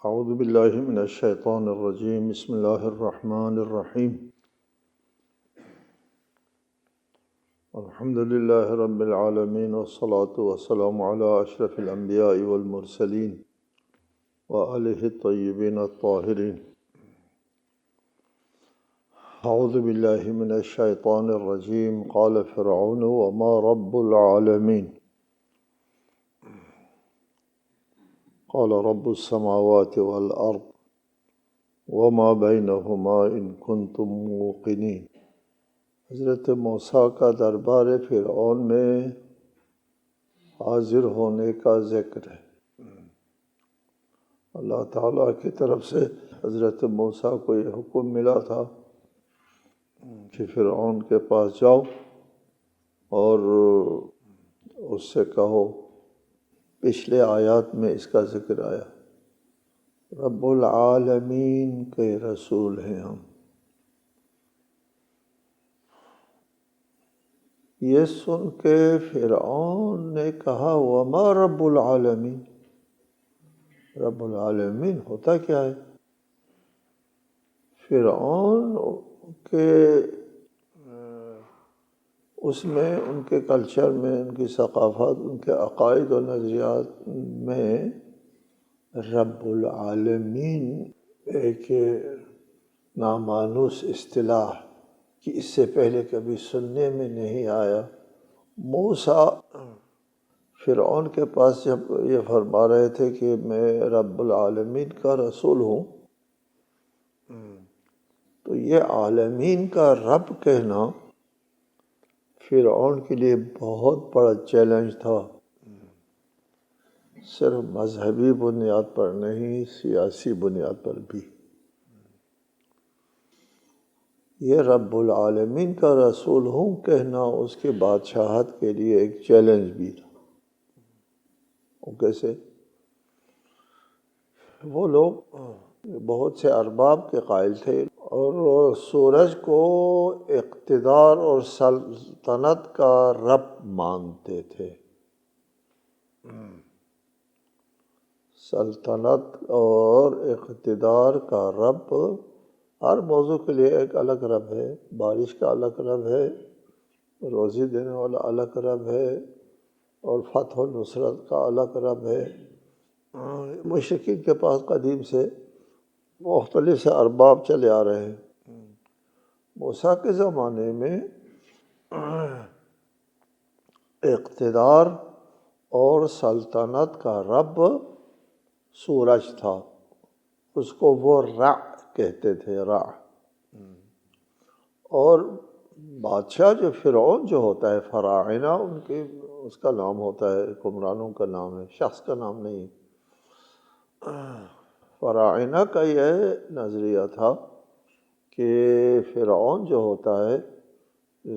اعوذ باللہ من الشیطان الرجیم بسم اللہ الرحمن الرحیم الحمد للہ رب العالمین والصلاة والسلام علی اشرف الانبیاء والمرسلین وآلہ الطیبین الطاہرین. اعوذ باللہ من الشیطان الرجیم قال فرعون وما رب العالمین قال رب السماوات والأرض وما بينهما إن كنتم موقنين. حضرت موسیٰ کا دربار فرعون میں حاضر ہونے کا ذکر ہے. اللہ تعالیٰ کی طرف سے حضرت موسیٰ کو یہ حکم ملا تھا کہ فرعون کے پاس جاؤ اور اس سے کہو. پچھلے آیات میں اس کا ذکر آیا. رب العالمین کے رسول ہیں ہم. یہ سن کے فرعون نے کہا وما رب العالمین. رب العالمین ہوتا کیا ہے؟ فرعون کے اس میں ان کے کلچر میں، ان کی ثقافت، ان کے عقائد و نظریات میں رب العالمین ایک نامانوس اصطلاح کہ اس سے پہلے کبھی سننے میں نہیں آیا. موسیٰ فرعون کے پاس جب یہ فرما رہے تھے کہ میں رب العالمین کا رسول ہوں، تو یہ عالمین کا رب کہنا فرعون کے لیے بہت بڑا چیلنج تھا. صرف مذہبی بنیاد پر نہیں، سیاسی بنیاد پر بھی. یہ رب العالمین کا رسول ہوں کہنا اس کی بادشاہت کے لیے ایک چیلنج بھی تھا. وہ کیسے؟ وہ لوگ بہت سے ارباب کے قائل تھے اور سورج کو اقتدار اور سلطنت کا رب مانتے تھے. سلطنت اور اقتدار کا رب ہر موضوع کے لیے ایک الگ رب ہے. بارش کا الگ رب ہے، روزی دینے والا الگ رب ہے، اور فتح و نصرت کا الگ رب ہے. مشرکین کے پاس قدیم سے مختلف سے ارباب چلے آ رہے ہیں. موسیٰ کے زمانے میں اقتدار اور سلطنت کا رب سورج تھا. اس کو وہ رع کہتے تھے، رع. اور بادشاہ جو فرعون جو ہوتا ہے، فراعنہ ان کے اس کا نام ہوتا ہے، حکمرانوں کا نام ہے، شخص کا نام نہیں. فراعنہ کا یہ نظریہ تھا کہ فرعون جو ہوتا ہے،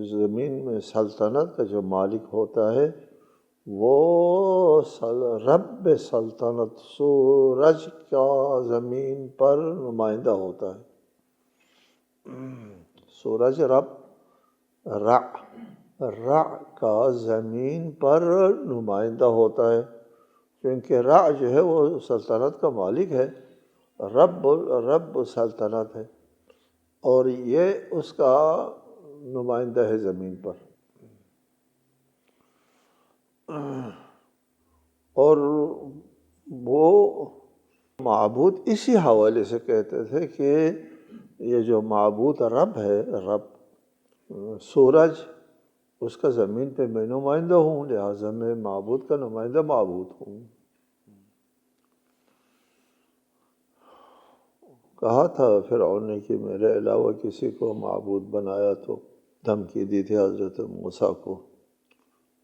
زمین میں سلطنت کا جو مالک ہوتا ہے، وہ رب سلطنت سورج کا زمین پر نمائندہ ہوتا ہے. سورج رب رع کا زمین پر نمائندہ ہوتا ہے، کیونکہ رع جو ہے وہ سلطنت کا مالک ہے، رب سلطنت ہے، اور یہ اس کا نمائندہ ہے زمین پر. اور وہ معبود اسی حوالے سے کہتے تھے کہ یہ جو معبود رب ہے، رب سورج، اس کا زمین پہ میں نمائندہ ہوں، لہٰذا میں معبود کا نمائندہ معبود ہوں. کہا تھا فرعون نے کہ میرے علاوہ کسی کو معبود بنایا تو دھمکی دی تھی حضرت موسیٰ کو.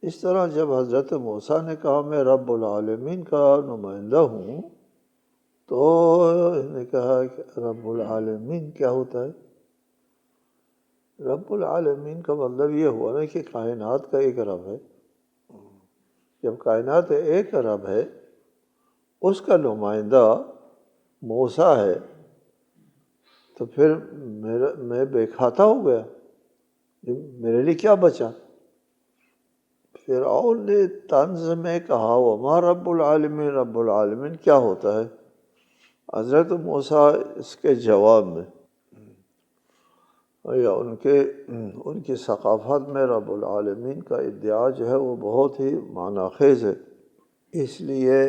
اس طرح جب حضرت موسیٰ نے کہا میں رب العالمین کا نمائندہ ہوں، تو انہوں نے کہا کہ رب العالمین کیا ہوتا ہے؟ رب العالمین کا مطلب یہ ہوا نا کہ کائنات کا ایک رب ہے. جب کائنات ایک رب ہے، اس کا نمائندہ موسیٰ ہے، تو پھر میں بے کھاتا ہو گیا، میرے لیے کیا بچا؟ فرعون نے طنز میں کہا وما رب العالمین. رب العالمین کیا ہوتا ہے؟ حضرت موسیٰ اس کے جواب میں یا ان کی ثقافت میں رب العالمین کا ادعا جو ہے وہ بہت ہی معنی خیز ہے، اس لیے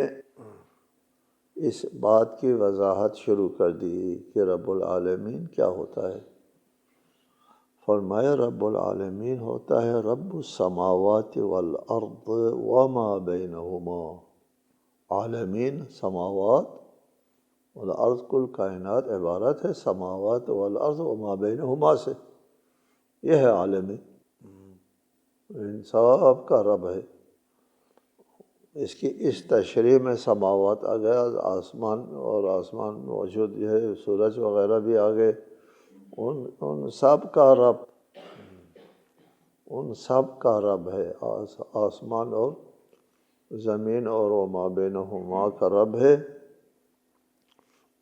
اس بات کی وضاحت شروع کر دی کہ رب العالمین کیا ہوتا ہے۔ فرمایا رب العالمین ہوتا ہے رب السماوات والارض وما بینہما، عالمین سماوات والارض، کل کائنات عبارت ہے سماوات والارض وما بینہما سے، یہ ہے عالمین، ان سب کا رب ہے۔ اس کی اس تشریح میں سماوات آ گیا، آسمان اور آسمان میں موجود جو ہے سورج وغیرہ بھی آ گئے، ان سب کا رب، ان سب کا رب ہے، آسمان اور زمین اور وما بینہما کا رب ہے۔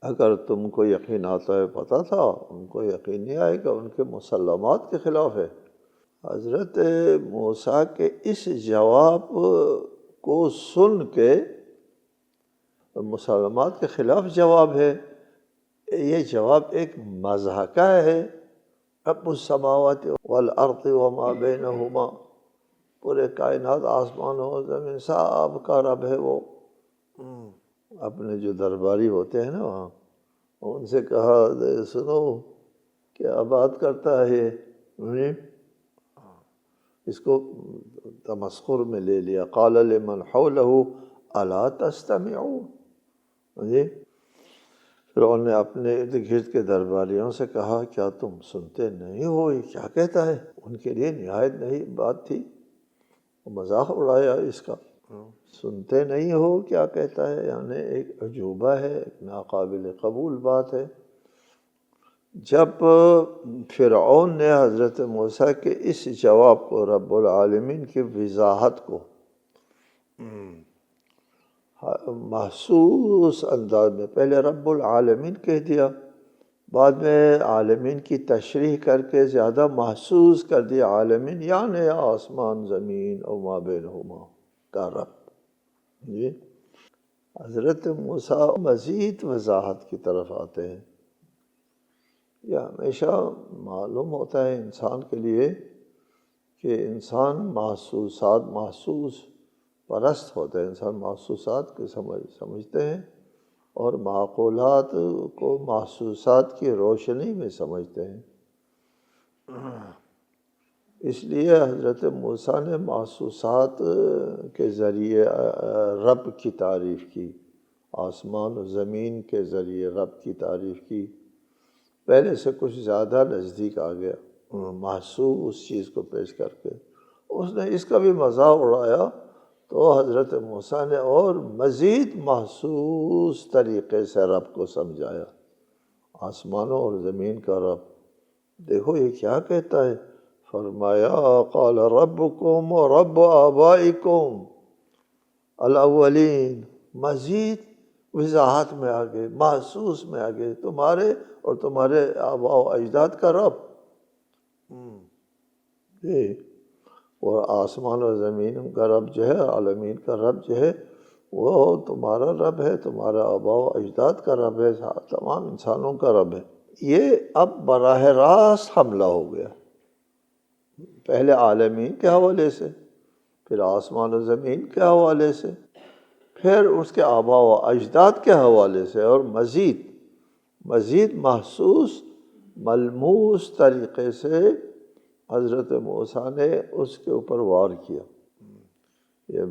اگر تم کو یقین آتا ہے، پتہ تھا، ان کو یقین نہیں آئے گا، ان کے مسلمات کے خلاف ہے۔ حضرت موسیٰ کے اس جواب کو سن کے مسلمات کے خلاف جواب ہے، یہ جواب ایک مضحکہ ہے۔ رب السماوات والارض وما بینہما، پورے کائنات آسمان و زمین سب کا رب ہے وہ۔ اپنے جو درباری ہوتے ہیں نا وہاں، ان سے کہا سنو کیا بات کرتا ہے یہ، اس کو تمسخر میں لے لیا۔ قال لمن حولہ الا تستمعون، جی فرعون نے اپنے ارد گرد کے درباریوں سے کہا کیا تم سنتے نہیں ہو یہ کیا کہتا ہے؟ ان کے لیے نہایت نئی بات تھی، مذاق اڑایا اس کا، سنتے نہیں ہو کیا کہتا ہے، یعنی ایک عجوبہ ہے، ایک ناقابل قبول بات ہے۔ جب فرعون نے حضرت موسیٰ کے اس جواب کو، رب العالمین کی وضاحت کو محسوس انداز میں، پہلے رب العالمین کہہ دیا، بعد میں عالمین کی تشریح کر کے زیادہ محسوس کر دیا، عالمین یعنی آسمان زمین اور ما بینہما کا رب، جی حضرت موسیٰ مزید وضاحت کی طرف آتے ہیں۔ یہ ہمیشہ معلوم ہوتا ہے انسان کے لیے کہ انسان محسوس پرست ہوتا ہے، انسان محسوسات کو سمجھتے ہیں اور معقولات کو محسوسات کی روشنی میں سمجھتے ہیں۔ اس لیے حضرت موسیٰ نے محسوسات کے ذریعے رب کی تعریف کی، آسمان و زمین کے ذریعے رب کی تعریف کی، پہلے سے کچھ زیادہ نزدیک آ گیا محسوس چیز کو پیش کر کے۔ اس نے اس کا بھی مذاق اڑایا تو حضرت موسیٰ نے اور مزید محسوس طریقے سے رب کو سمجھایا، آسمانوں اور زمین کا رب۔ دیکھو یہ کیا کہتا ہے، فرمایا قال ربکم و رب آبائکم الاولین، مزید وضاحت میں آگے، محسوس میں آگے، تمہارے اور تمہارے آباء و اجداد کا رب، اور آسمان و زمین کا رب جو ہے، عالمین کا رب جو ہے وہ تمہارا رب ہے، تمہارا آباء و اجداد کا رب ہے، تمام انسانوں کا رب ہے۔ یہ اب براہ راست حملہ ہو گیا، پہلے عالمین کے حوالے سے، پھر آسمان و زمین کے حوالے سے، پھر اس کے آباء و اجداد کے حوالے سے، اور مزید محسوس ملموس طریقے سے حضرت موسیٰ نے اس کے اوپر وار کیا۔ یہ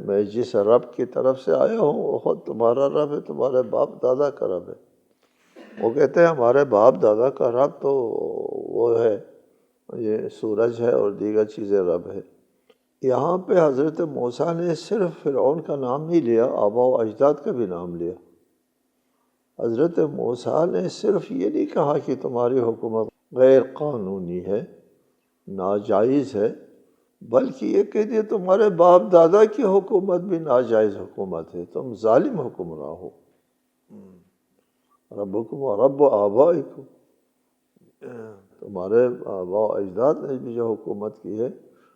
میں جس رب کی طرف سے آیا ہوں وہ خود تمہارا رب ہے، تمہارے باپ دادا کا رب ہے۔ وہ کہتے ہیں ہمارے باپ دادا کا رب تو وہ ہے، یہ سورج ہے اور دیگر چیزیں رب ہے۔ یہاں پہ حضرت موسیٰ نے صرف فرعون کا نام نہیں لیا، آباء و اجداد کا بھی نام لیا۔ حضرت موسیٰ نے صرف یہ نہیں کہا کہ تمہاری حکومت غیر قانونی ہے، ناجائز ہے، بلکہ یہ کہہ دیا تمہارے باپ دادا کی حکومت بھی ناجائز حکومت ہے، تم ظالم حکمراں ہو۔ ربکم و رب آبائکم، تمہارے آباء و اجداد نے بھی جو حکومت کی ہے،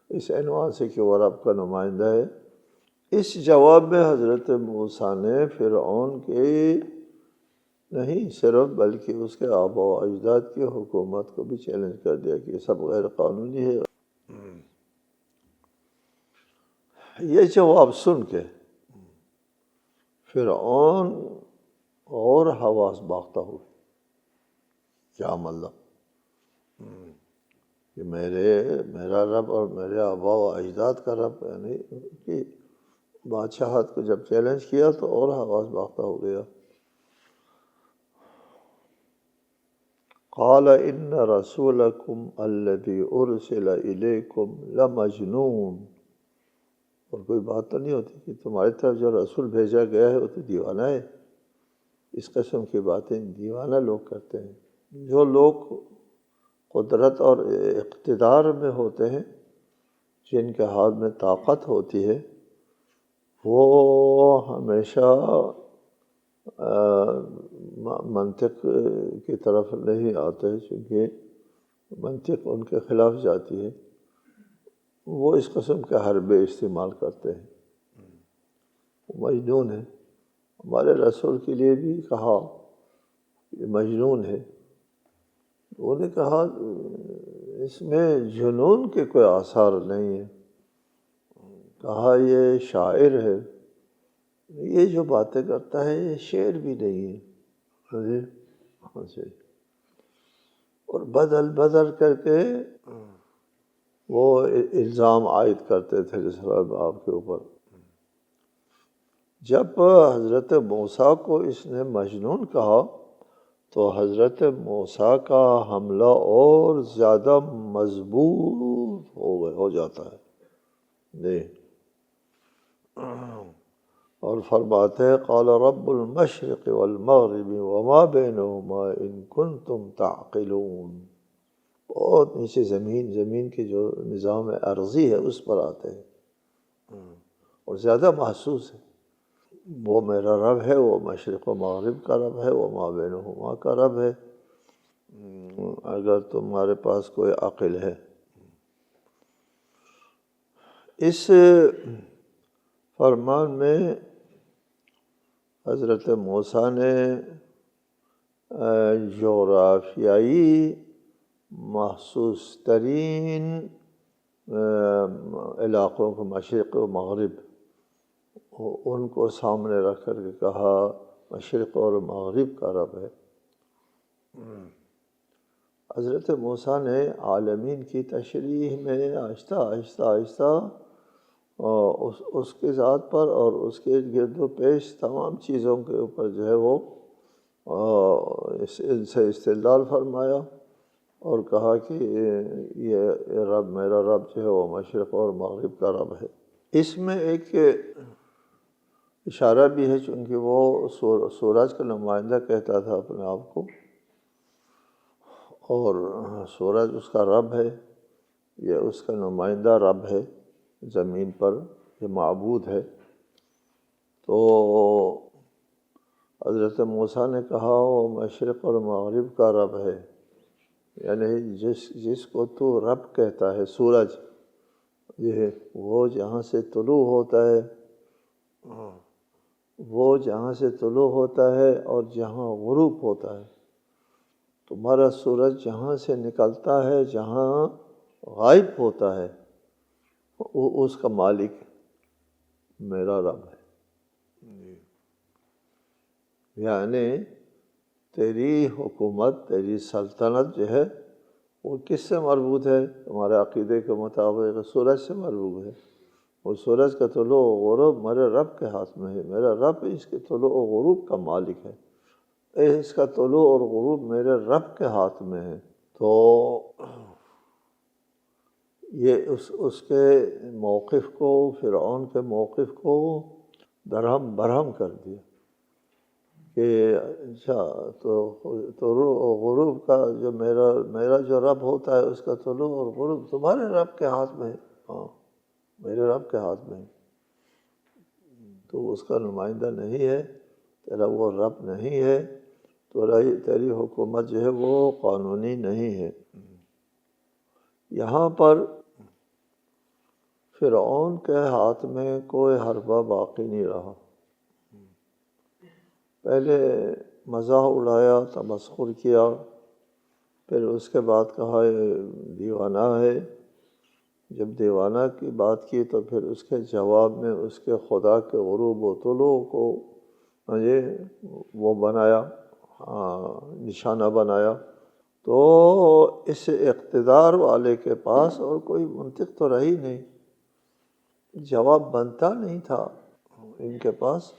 اس عنوان سے کہ وہ رب کا نمائندہ ہے۔ اس جواب میں حضرت موسیٰ نے فرعون کے نہیں صرف بلکہ اس کے آبا و اجداد کی حکومت کو بھی چیلنج کر دیا کہ یہ سب غیر قانونی ہے۔ یہ جواب سن کے فرعون اور حواس باختہ ہوئے، کیا مطلب کہ میرا رب اور میرے آبا و اجداد کا رب، یعنی کہ بادشاہت کو جب چیلنج کیا تو اور حواس باختہ ہو گیا۔ قال ان رسولکم الذی ارسل الیکم لمجنون، اور کوئی بات تو نہیں ہوتی کہ تمہاری طرف جو رسول بھیجا گیا ہے وہ تو دیوانہ ہے۔ اس قسم کی باتیں دیوانہ لوگ کرتے ہیں۔ جو لوگ قدرت اور اقتدار میں ہوتے ہیں، جن کے ہاتھ میں طاقت ہوتی ہے، وہ ہمیشہ منطق کی طرف نہیں آتے، چونکہ منطق ان کے خلاف جاتی ہے۔ وہ اس قسم کے حربے استعمال کرتے ہیں، وہ مجنون ہے۔ ہمارے رسول کے لیے بھی کہا یہ مجنون ہے، انہوں نے کہا اس میں جنون کے کوئی آثار نہیں ہیں، کہا یہ شاعر ہے، یہ جو باتیں کرتا ہے یہ شعر بھی نہیں ہے۔ اور بدل کر کے وہ الزام عائد کرتے تھے اسرائیل آپ کے اوپر۔ جب حضرت موسیٰ کو اس نے مجنون کہا تو حضرت موسیٰ کا حملہ اور زیادہ مضبوط ہو جاتا ہے جی، اور فرماتے ہیں قال رب المشرق والمغرب وما بینہما ان کنتم تعقلون۔ بہت نیچے زمین کی جو نظام ارضی ہے اس پر آتے ہیں اور زیادہ محسوس ہے۔ وہ میرا رب ہے، وہ مشرق و مغرب کا رب ہے، وہ ما بینہما کا رب ہے، اگر تمہارے پاس کوئی عقل ہے۔ اس فرمان میں حضرت موسیٰ نے جغرافیائی محسوس ترین علاقوں کو، مشرق و مغرب، ان کو سامنے رکھ کر کے کہا مشرق اور مغرب کا رب ہے۔ حضرت موسیٰ نے عالمین کی تشریح میں آہستہ اس کے ذات پر اور اس کے گرد و پیش تمام چیزوں کے اوپر جو ہے وہ ان سے استدلال فرمایا اور کہا کہ یہ رب، میرا رب جو ہے وہ مشرق اور مغرب کا رب ہے۔ اس میں ایک اشارہ بھی ہے، چونکہ وہ سورج کا نمائندہ کہتا تھا اپنے آپ کو، اور سورج اس کا رب ہے، یہ اس کا نمائندہ رب ہے زمین پر، یہ معبود ہے۔ تو حضرت موسیٰ نے کہا وہ مشرق اور مغرب کا رب ہے، یعنی جس کو تو رب کہتا ہے، سورج یہ وہ جہاں سے طلوع ہوتا ہے، وہ جہاں سے طلوع ہوتا ہے اور جہاں غروب ہوتا ہے، تمہارا سورج جہاں سے نکلتا ہے، جہاں غائب ہوتا ہے، اس کا مالک میرا رب ہے۔ یعنی تیری حکومت، تیری سلطنت جو ہے وہ کس سے مربوط ہے؟ تمہارے عقیدے کے مطابق سورج سے مربوط ہے، اور سورج کا طلوع و غروب میرے رب کے ہاتھ میں ہے، میرا رب اس کے طلوع و غروب کا مالک ہے، اس کا طلوع اور غروب میرے رب کے ہاتھ میں ہے۔ تو یہ اس کے موقف کو، فرعون کے موقف کو درہم برہم کر دیا کہ اچھا تو طلوع و غروب کا جو میرا جو رب ہوتا ہے اس کا طلوع اور غروب تمہارے رب کے ہاتھ میں ہے، ہاں میرے رب کے ہاتھ میں ہے، تو اس کا نمائندہ نہیں ہے، تیرا وہ رب نہیں ہے، تو تیری حکومت جو ہے وہ قانونی نہیں ہے۔ یہاں پر فرعون کے ہاتھ میں کوئی حربہ باقی نہیں رہا۔ پہلے مزاح اڑایا، تمسخر کیا، پھر اس کے بعد کہا یہ دیوانہ ہے۔ جب دیوانہ کی بات کی تو پھر اس کے جواب میں اس کے خدا کے غروب و طلوع کو یہ وہ بنایا، نشانہ بنایا۔ تو اس اقتدار والے کے پاس اور کوئی منطق تو رہی نہیں، جواب بنتا نہیں تھا ان کے پاس۔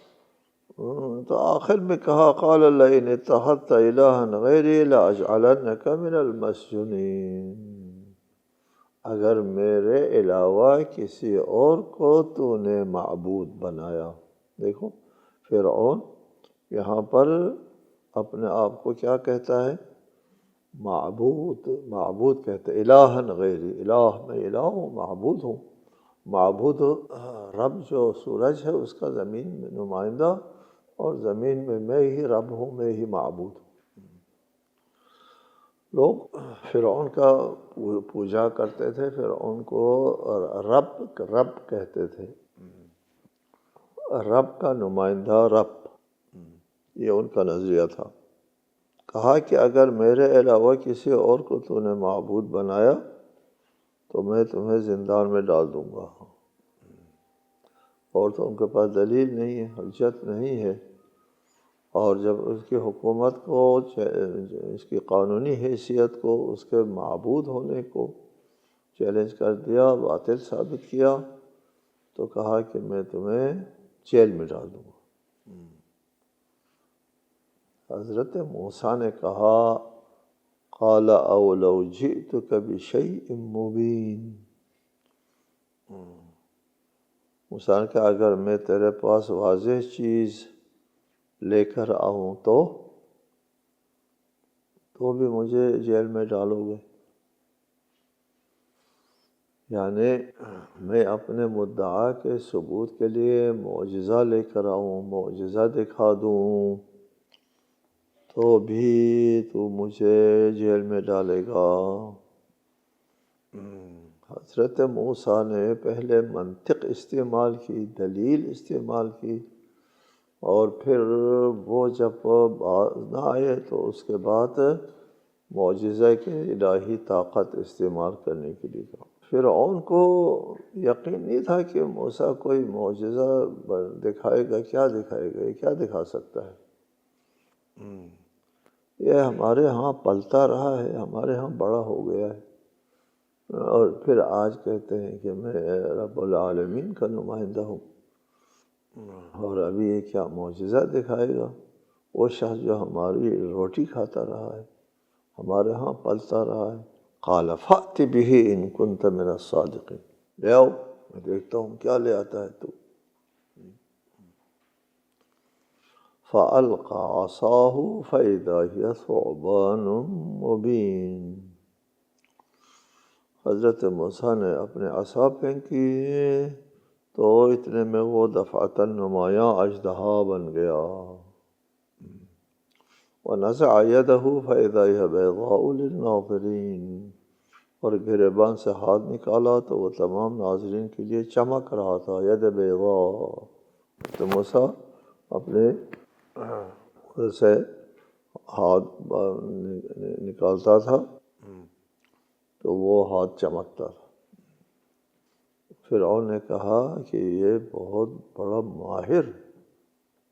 تو آخر میں کہا قال لئن اتخذت الہا غیری لاجعلنک من المسجونین، اگر میرے علاوہ کسی اور کو تو نے معبود بنایا۔ دیکھو فرعون یہاں پر اپنے آپ کو کیا کہتا ہے؟ معبود، معبود کہتے ہیں، الہا غیری، الہ میں الہ ہوں، معبود ہوں۔ معبود رب جو سورج ہے اس کا زمین میں نمائندہ، اور زمین میں ہی رب ہوں، میں ہی معبود ہوں۔ لوگ فرعون کا پوجا کرتے تھے، فرعون کو رب کہتے تھے، رب کا نمائندہ رب، یہ ان کا نظریہ تھا۔ کہا کہ اگر میرے علاوہ کسی اور کو تو نے معبود بنایا تو میں تمہیں زندان میں ڈال دوں گا، اور تو ان کے پاس دلیل نہیں ہے، حجت نہیں ہے۔ اور جب اس کی حکومت کو، اس کی قانونی حیثیت کو، اس کے معبود ہونے کو چیلنج کر دیا، باطل ثابت کیا، تو کہا کہ میں تمہیں جیل میں ڈال دوں گا۔ حضرت موسیٰ نے کہا قال اولو جئتک بشیء مبین، موسیٰ نے کہا اگر میں تیرے پاس واضح چیز لے کر آؤں تو بھی مجھے جیل میں ڈالو گے؟ یعنی میں اپنے مدعا کے ثبوت کے لیے معجزہ لے کر آؤں، معجزہ دکھا دوں، تو بھی تو مجھے جیل میں ڈالے گا۔ حضرت موسیٰ نے پہلے منطق استعمال کی، دلیل استعمال کی، اور پھر وہ جب نہ آئے تو اس کے بعد معجزہ کے الہی طاقت استعمال کرنے کے لیے کہا۔ فرعون کو یقین نہیں تھا کہ موسیٰ کوئی معجزہ دکھائے گا، کیا دکھائے گا، یہ کیا دکھا سکتا ہے؟ یہ ہمارے ہاں پلتا رہا ہے، ہمارے ہاں بڑا ہو گیا ہے، اور پھر آج کہتے ہیں کہ میں رب العالمین کا نمائندہ ہوں، اور ابھی یہ کیا معجزہ دکھائے گا؟ وہ شخص جو ہماری روٹی کھاتا رہا ہے، ہمارے ہاں پلتا رہا ہے۔ قال فأت به ان كنت من الصادقین، لے آؤ میں دیکھتا ہوں کیا لے آتا ہے تو۔ فألقى عصاه فإذا هي ثعبان مبین، حضرت موسیٰ نے اپنے عصا پھینکی تو اتنے میں وہ دفعتاً نمایاں اژدہا بن گیا۔ وَنَزَعَ يَدَهُ فَإِذَا هِيَ بَيْضَاءُ لِلنَّاظِرِينَ، اور گریبان سے ہاتھ نکالا تو وہ تمام ناظرین کے لیے چمک رہا تھا۔ ید بیضاء، تو موسیٰ اپنے سے ہاتھ نکالتا تھا تو وہ ہاتھ چمکتا تھا۔ فرعون نے کہا کہ یہ بہت بڑا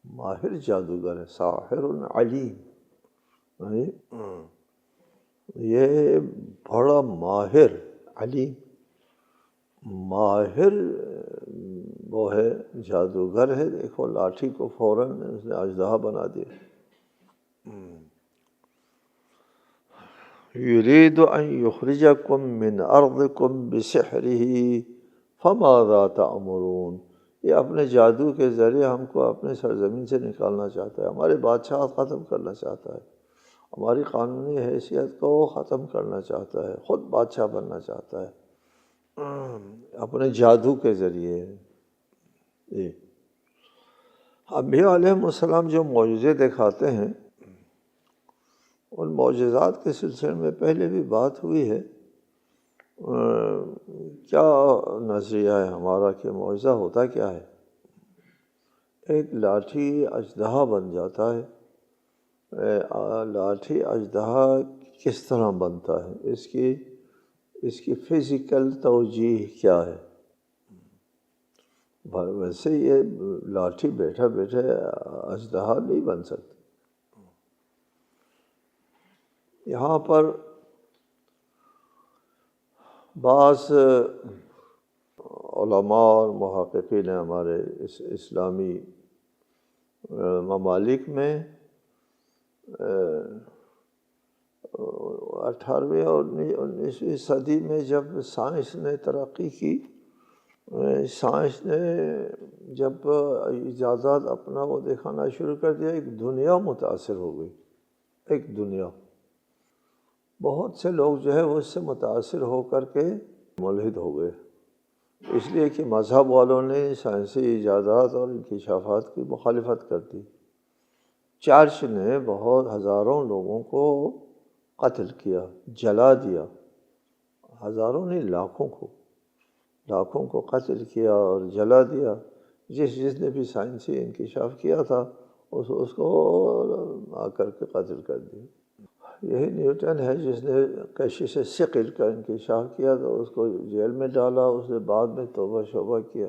ماہر جادوگر ہے، ساحر علیم، یہ بڑا ماہر، علیم، ماہر وہ ہے، جادوگر ہے۔ دیکھو لاٹھی کو فوراً اس نے اژدہا بنا دیا۔ یرید ان یخرجکم من ارضکم بسحرہ فماذا تأمرون، یہ اپنے جادو کے ذریعے ہم کو اپنے سرزمین سے نکالنا چاہتا ہے، ہمارے بادشاہ ختم کرنا چاہتا ہے، ہماری قانونی حیثیت کو ختم کرنا چاہتا ہے، خود بادشاہ بننا چاہتا ہے اپنے جادو کے ذریعے۔ انبیاء علیہم السلام جو معجزے دکھاتے ہیں، ان معجزات کے سلسلے میں پہلے بھی بات ہوئی ہے۔ کیا نظریہ ہے ہمارا کہ معجزہ ہوتا کیا ہے؟ ایک لاٹھی اژدہا بن جاتا ہے، لاٹھی اژدہا کس طرح بنتا ہے، اس کی فزیکل توجیہ کیا ہے؟ ویسے یہ لاٹھی بیٹھا بیٹھے اژدہا نہیں بن سکتا۔ یہاں پر بعض علماء اور محققین ہمارے اسلامی ممالک میں 18ویں اور 19ویں صدی میں جب سائنس نے ترقی کی، سائنس نے جب ایجادات اپنا وہ دکھانا شروع کر دیا، ایک دنیا متاثر ہو گئی، ایک دنیا۔ بہت سے لوگ جو ہے وہ اس سے متاثر ہو کر کے ملحد ہو گئے، اس لیے کہ مذہب والوں نے سائنسی ایجادات اور انکشافات کی مخالفت کر دی۔ چرچ نے بہت ہزاروں لوگوں کو قتل کیا، جلا دیا، ہزاروں نہیں لاکھوں کو قتل کیا اور جلا دیا۔ جس نے بھی سائنسی انکشاف کیا تھا اس کو آ کر کے قتل کر دیا۔ یہی نیوٹن ہے جس نے کشش ثقل کا انکشاف کیا تو اس کو جیل میں ڈالا، اس نے بعد میں توبہ شوبہ کیا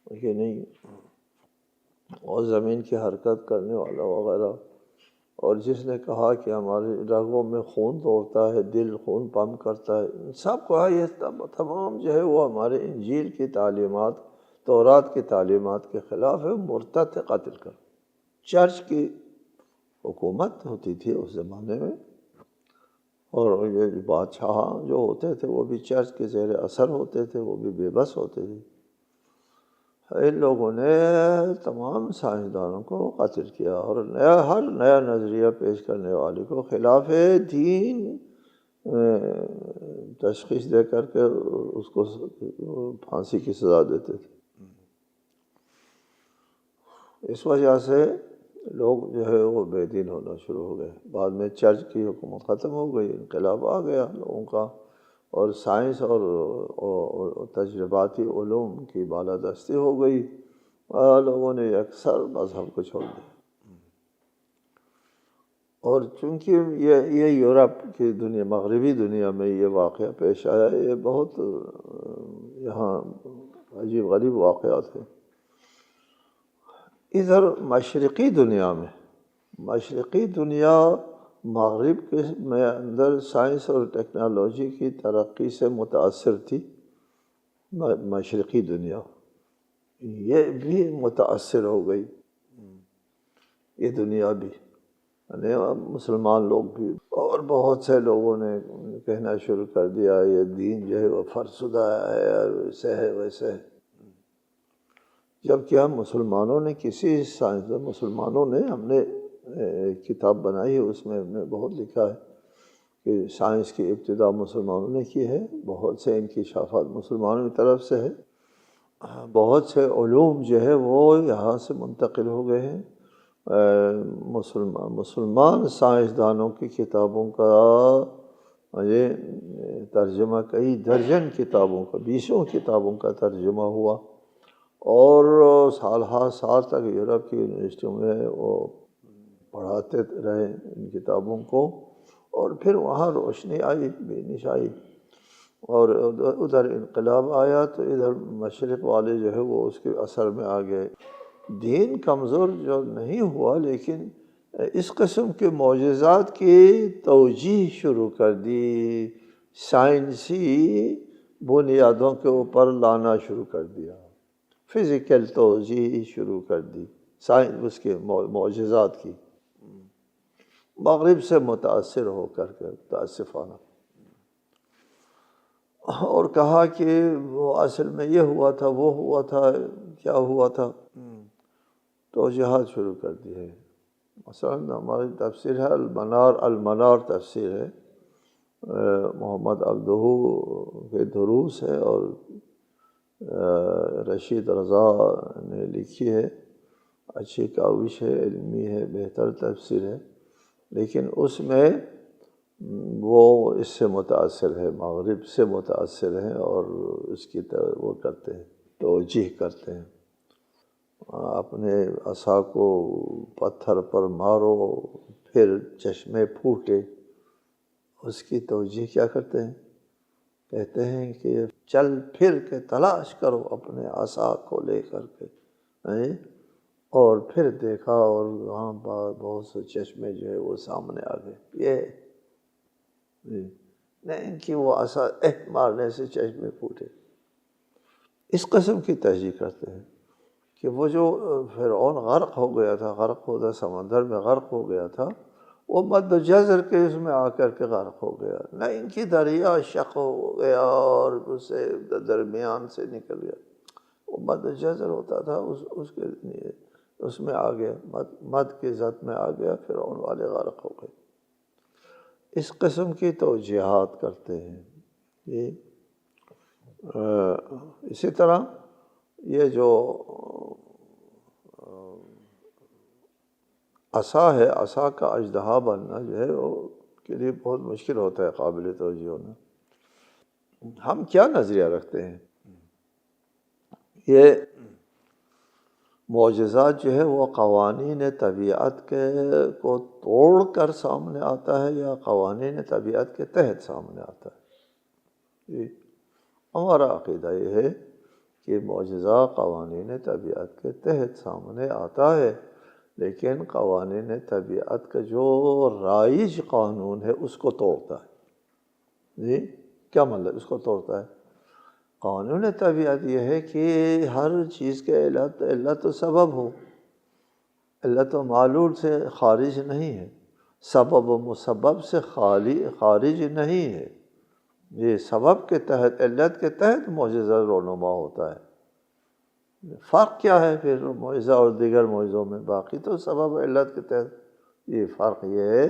کہ نہیں، اور زمین کی حرکت کرنے والا وغیرہ، اور جس نے کہا کہ ہمارے رگوں میں خون دوڑتا ہے، دل خون پمپ کرتا ہے، سب کہا یہ تمام جو ہے وہ ہمارے انجیل کی تعلیمات، تورات کی تعلیمات کے خلاف ہے، مرتد ہے، قتل کر۔ چرچ کی حکومت ہوتی تھی اس زمانے میں، اور یہ بادشاہ جو ہوتے تھے وہ بھی چرچ کے زیر اثر ہوتے تھے، وہ بھی بے بس ہوتے تھے۔ ان لوگوں نے تمام سائنسدانوں کو قتل کیا اور ہر نیا نظریہ پیش کرنے والے کو خلاف دین تشخیص دے کر کے اس کو پھانسی کی سزا دیتے تھے۔ اس وجہ سے لوگ جو ہے وہ بے دین ہونا شروع ہو گئے۔ بعد میں چرچ کی حکومت ختم ہو گئی، انقلاب آ گیا لوگوں کا، اور سائنس اور تجرباتی علوم کی بالادستی ہو گئی، لوگوں نے اکثر مذہب کو چھوڑ دیا۔ اور چونکہ یہ یورپ کی دنیا، مغربی دنیا میں یہ واقعہ پیش آیا، یہ بہت یہاں عجیب غریب واقعات ہیں۔ ادھر مشرقی دنیا مغرب کے میں اندر سائنس اور ٹیکنالوجی کی ترقی سے متاثر تھی۔ مشرقی دنیا یہ بھی متاثر ہو گئی، یہ دنیا بھی، یعنی مسلمان لوگ بھی، اور بہت سے لوگوں نے کہنا شروع کر دیا یہ دین جو ہے وہ فرسودہ ہے، اور ویسے ہے ویسے ہے۔ جبکہ ہم مسلمانوں نے ہم نے کتاب بنائی ہے، اس میں ہم نے بہت لکھا ہے کہ سائنس کی ابتدا مسلمانوں نے کی ہے، بہت سے انکشافات مسلمانوں کی طرف سے ہے، بہت سے علوم جو ہے وہ یہاں سے منتقل ہو گئے ہیں۔ مسلمان سائنسدانوں کی کتابوں کا یہ ترجمہ کئی درجن کتابوں کا، 20 کتابوں کا ترجمہ ہوا، اور سال تک یورپ کی یونیورسٹیوں میں وہ پڑھاتے رہے ان کتابوں کو، اور پھر وہاں روشنی آئی، بینش آئی، اور ادھر انقلاب آیا تو ادھر مشرق والے جو ہے وہ اس کے اثر میں آ گئے۔ دین کمزور جو نہیں ہوا، لیکن اس قسم کے معجزات کی توجیہ شروع کر دی، سائنسی بنیادوں کے اوپر لانا شروع کر دیا، فزیکل توجیہ شروع کر دی سائنس اس کے معجزات کی، مغرب سے متاثر ہو کر کے متاسفانہ، اور کہا کہ وہ اصل میں یہ ہوا تھا، وہ ہوا تھا، کیا ہوا تھا، توجیہات شروع کر دی ہے۔ مثلا ہماری تفسیر ہے المنار تفسیر ہے، محمد عبدہ کے دروس ہے، اور رشید رضا نے لکھی ہے، اچھی کاوش ہے، علمی ہے، بہتر تفسیر ہے، لیکن اس میں وہ اس سے متاثر ہے، مغرب سے متاثر ہیں، اور اس کی وہ کرتے ہیں، توجیہ کرتے ہیں، اپنے عصا کو پتھر پر مارو پھر چشمے پھوٹے، اس کی توجیہ کیا کرتے ہیں؟ کہتے ہیں کہ چل پھر کے تلاش کرو اپنے عصا کو لے کر کے، اور پھر دیکھا اور وہاں بہت سے چشمے جو ہے وہ سامنے آ گئے، یہ نہیں کہ وہ عصا مارنے سے چشمے پھوٹے۔ اس قسم کی تشریح کرتے ہیں کہ وہ جو فرعون غرق ہو گیا تھا، غرق ہوتا سمندر میں غرق ہو گیا تھا، وہ مد جزر کے اس میں آ کر کے غرق ہو گیا، نہ ان کی دریا شق ہو گیا اور اس سے درمیان سے نکل گیا، وہ مد جزر ہوتا تھا اس کے لیے اس میں آ گیا، مد کی ذات میں آ گیا، فرعون والے غرق ہو گئے۔ اس قسم کی توجیہات کرتے ہیں۔ یہ اسی طرح یہ جو عصا ہے، عصا کا اژدہا بننا جو ہے وہ کے لیے بہت مشکل ہوتا ہے، قابل توجہ ہونا۔ ہم کیا نظریہ رکھتے ہیں؟ یہ معجزات جو ہے وہ قوانین طبیعت کو توڑ کر سامنے آتا ہے یا قوانین طبیعت کے تحت سامنے آتا ہے؟ ہمارا عقیدہ یہ ہے کہ معجزہ قوانین طبیعت کے تحت سامنے آتا ہے، لیکن قوانین طبیعت کا جو رائج قانون ہے اس کو توڑتا ہے۔ جی کیا مطلب اس کو توڑتا ہے؟ قانون طبیعت یہ ہے کہ ہر چیز کے علت و سبب ہو، علت و معلول سے خارج نہیں ہے، سبب و مسبب سے خارج نہیں ہے، یہ سبب کے تحت، علت کے تحت معجزہ رونما ہوتا ہے۔ فرق کیا ہے پھر معجزہ اور دیگر معجزوں میں؟ باقی تو سبب علت کے تحت، یہ فرق یہ ہے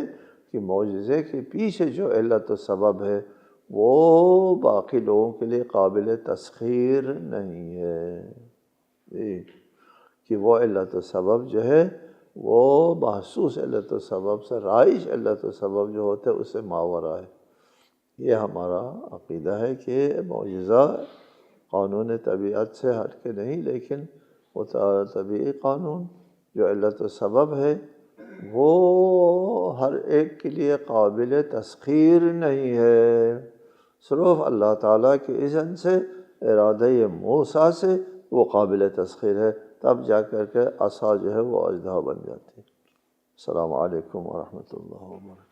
کہ معجزے کے پیچھے جو علت و سبب ہے وہ باقی لوگوں کے لیے قابل تسخیر نہیں ہے، کہ وہ علت و سبب جو ہے وہ محسوس علت و سبب سے، رائج علت و سبب جو ہوتے ہیں اس سے ماورا ہے۔ یہ ہمارا عقیدہ ہے کہ معجزہ قانون طبیعت سے ہٹ کے نہیں، لیکن وہ طبیعی قانون جو علت و سبب ہے وہ ہر ایک کے لیے قابل تسخیر نہیں ہے، صرف اللہ تعالیٰ کے اذن سے، ارادہ موسیٰ سے وہ قابل تسخیر ہے، تب جا کر کے عصا جو ہے وہ اژدہا بن جاتی ہے۔ السلام علیکم ورحمۃ اللہ وبرکاتہ۔